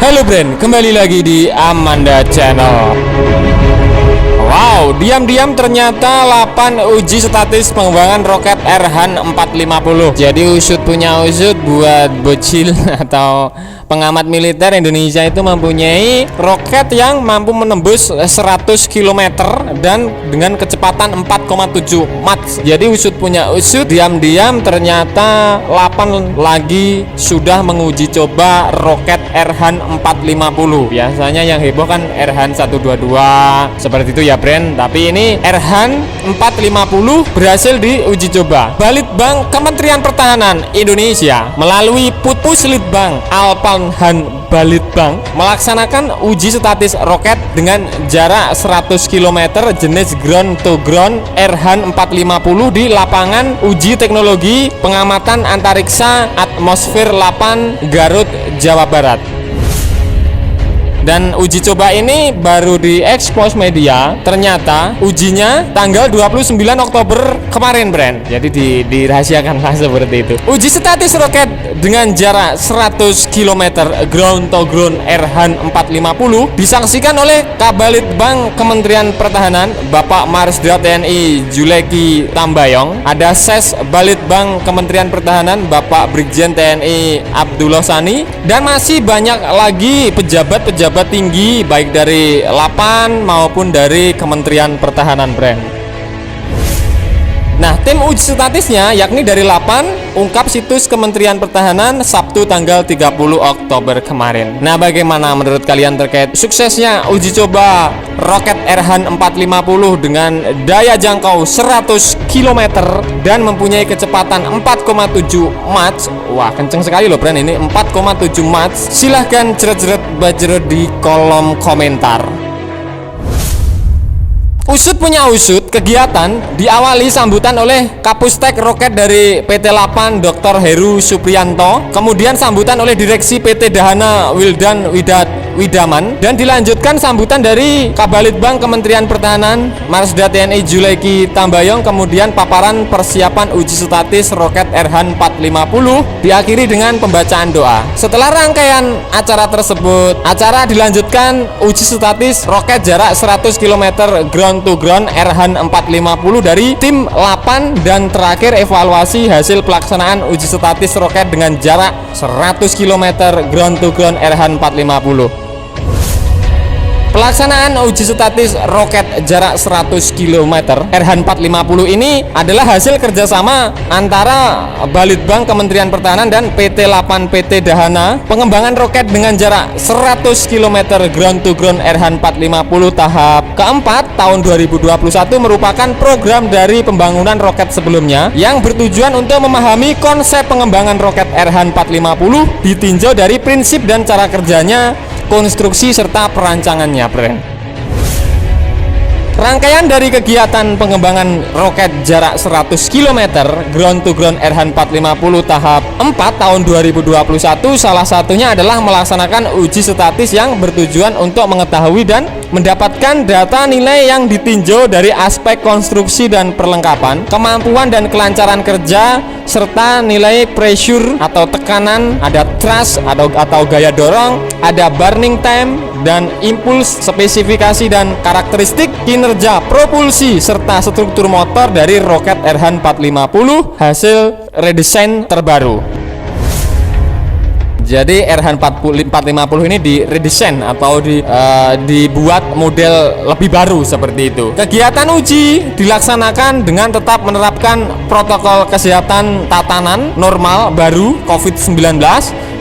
Halo Brand, kembali lagi di Amanda Channel. Wow, diam-diam ternyata 8 uji statis pengembangan roket Erhan 450. Jadi usut punya usut buat bocil atau pengamat militer Indonesia itu mempunyai roket yang mampu menembus 100 km dan dengan kecepatan 4,7 Mach. Jadi usut punya usut, diam-diam ternyata 8 lagi sudah menguji coba roket Erhan 450. Biasanya yang heboh kan Erhan 122 seperti itu ya Brand, tapi ini Erhan 450 berhasil diuji coba. Balitbang Kementerian Pertahanan Indonesia melalui Puslitbang Alpanhan Balitbang melaksanakan uji statis roket dengan jarak 100 km jenis ground to ground Erhan 450 di lapangan uji teknologi pengamatan antariksa atmosfer 8 Garut, Jawa Barat. Dan uji coba ini baru diekspos media. Ternyata ujinya tanggal 29 Oktober kemarin Brand. Jadi dirahasiakan lah seperti itu. Uji statis roket dengan jarak 100 km ground to ground Erhan 450 disaksikan oleh Kabalitbang Kementerian Pertahanan Bapak Marsda TNI Juleki Tambayong. Ada Ses Balitbang Kementerian Pertahanan Bapak Brigjen TNI Abdullah Sani, dan masih banyak lagi pejabat-pejabat tinggi baik dari Lapan maupun dari Kementerian Pertahanan Brand. Nah, tim uji statisnya yakni dari Lapan, ungkap situs Kementerian Pertahanan Sabtu tanggal 30 Oktober kemarin. Nah, bagaimana menurut kalian terkait suksesnya uji coba roket Erhan 450 dengan daya jangkau 100 km dan mempunyai kecepatan 4,7 Mach? Wah, kenceng sekali loh Brand, ini 4,7 Mach. Silahkan jeret-jeret bajero di kolom komentar. Usut punya usut, kegiatan diawali sambutan oleh Kapustek Roket dari PT Lapan Dr. Heru Supriyanto, kemudian sambutan oleh Direksi PT Dahana Wildan Widaman, dan dilanjutkan sambutan dari Kabalitbang Kementerian Pertahanan Marsda TNI Juleki Tambayong, kemudian paparan persiapan uji statis roket Erhan 450 diakhiri dengan pembacaan doa. Setelah rangkaian acara tersebut, acara dilanjutkan uji statis roket jarak 100 km ground to ground Erhan 450 dari tim Lapan, dan terakhir evaluasi hasil pelaksanaan uji statis roket dengan jarak 100 km ground to ground Erhan 450. Pelaksanaan uji statis roket jarak 100 km Erhan 450 ini adalah hasil kerjasama antara Balitbang Kementerian Pertahanan dan PT Lapan PT Dahana. Pengembangan roket dengan jarak 100 km ground to ground Erhan 450 tahap keempat tahun 2021 merupakan program dari pembangunan roket sebelumnya yang bertujuan untuk memahami konsep pengembangan roket Erhan 450 ditinjau dari prinsip dan cara kerjanya, konstruksi serta perancangannya Brand. Rangkaian dari kegiatan pengembangan roket jarak 100 km ground to ground Erhan 450 tahap 4 tahun 2021 salah satunya adalah melaksanakan uji statis yang bertujuan untuk mengetahui dan mendapatkan data nilai yang ditinjau dari aspek konstruksi dan perlengkapan, kemampuan dan kelancaran kerja, serta nilai pressure atau tekanan, ada thrust atau gaya dorong, ada burning time dan impuls, spesifikasi dan karakteristik, kinerja propulsi serta struktur motor dari roket Erhan 450 hasil redesain terbaru. Jadi Erhan 450 ini diredesain atau dibuat model lebih baru seperti itu. Kegiatan uji dilaksanakan dengan tetap menerapkan protokol kesehatan tatanan normal baru COVID-19,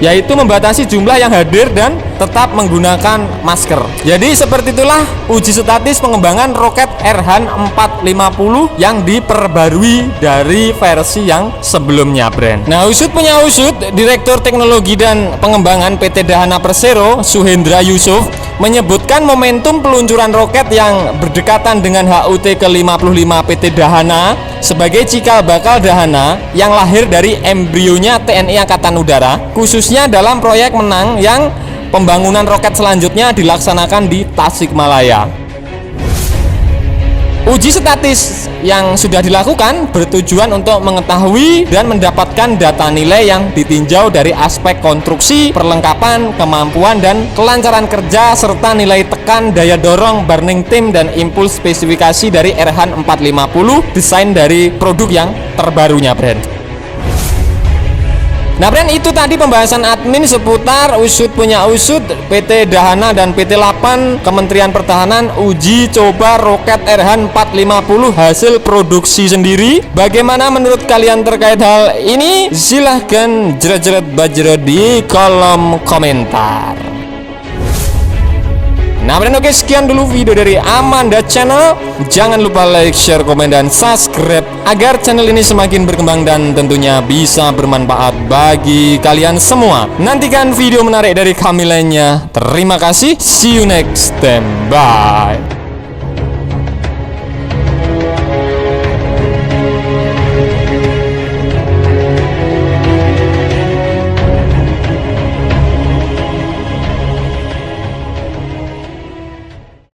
yaitu membatasi jumlah yang hadir dan tetap menggunakan masker. Jadi seperti itulah uji statis pengembangan roket Erhan 450 yang diperbarui dari versi yang sebelumnya Brand. Nah, usut punya usut, Direktur Teknologi dan Pengembangan PT Dahana Persero Suhendra Yusuf menyebutkan momentum peluncuran roket yang berdekatan dengan HUT ke-55 PT Dahana sebagai cikal bakal Dahana yang lahir dari embrionya TNI Angkatan Udara, khususnya dalam proyek Menang yang pembangunan roket selanjutnya dilaksanakan di Tasikmalaya. Uji statis yang sudah dilakukan bertujuan untuk mengetahui dan mendapatkan data nilai yang ditinjau dari aspek konstruksi, perlengkapan, kemampuan dan kelancaran kerja serta nilai tekan, daya dorong, burning tim dan impuls spesifikasi dari Erhan 450 desain dari produk yang terbarunya, brand. Nah, brand, itu tadi pembahasan admin seputar usut punya usut PT Dahana dan PT Lapan Kementerian Pertahanan uji coba roket Erhan 450 hasil produksi sendiri. Bagaimana menurut kalian terkait hal ini? Silahkan jerat-jerat bajro di kolom komentar. Nah, brand, oke, sekian dulu video dari Amanda Channel. Jangan lupa like, share, komen, dan subscribe agar channel ini semakin berkembang dan tentunya bisa bermanfaat bagi kalian semua. Nantikan video menarik dari kami lainnya. Terima kasih. See you next time. Bye.